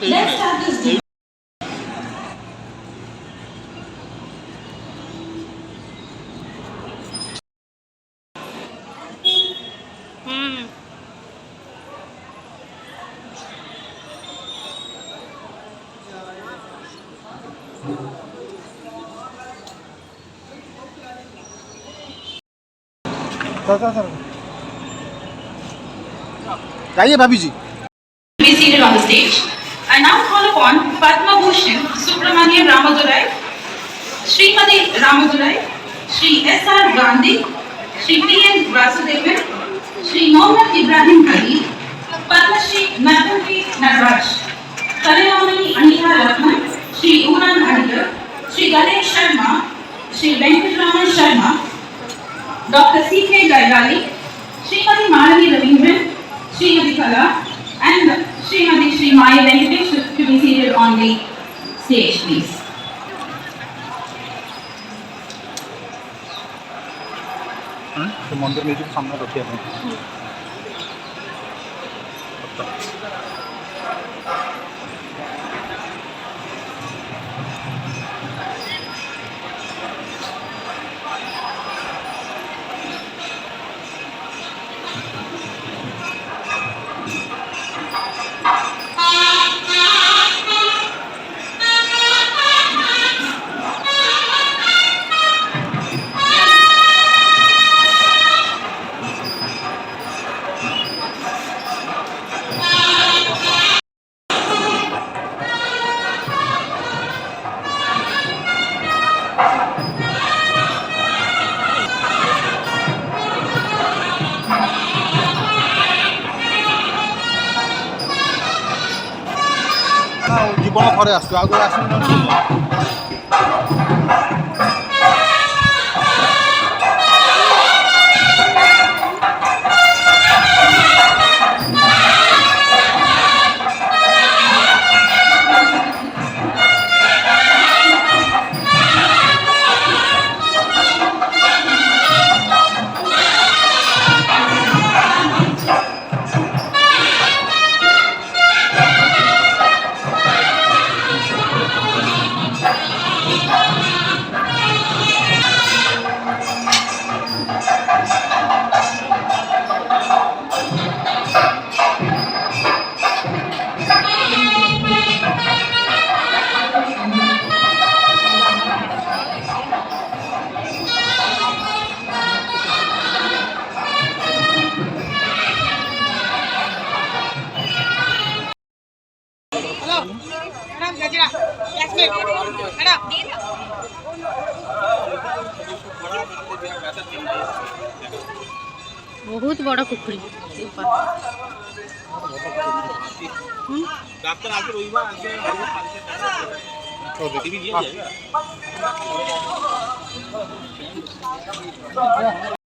Let's start this. जाइए भाभी जी. Be seated on the stage. I now call upon Padma Bhushan Subramanian Ramadurai, Srimati Ramadurai, Shri S.R. Gandhi, Shri P.N. Vasudevan, Shri Mohammad Ibrahim Ali, Padma Shri Natanvi Nataraj, Kalyamani Anita Ratman, Shri Uran Adigar, Shri Ganesh Sharma, Shri Venkatraman Sharma, Dr. C.K. Gaidali, Srimati Malavi Ravindran, Srimati Kala, and Srimati Shri Maya Venkatesh to be seated on the stage, please. तो मंदिर में जो सामने रखे हैं. जीवन थरे आसो आगे आस. बहुत बड़ा पुखरी डॉक्टर आके रोइबा आके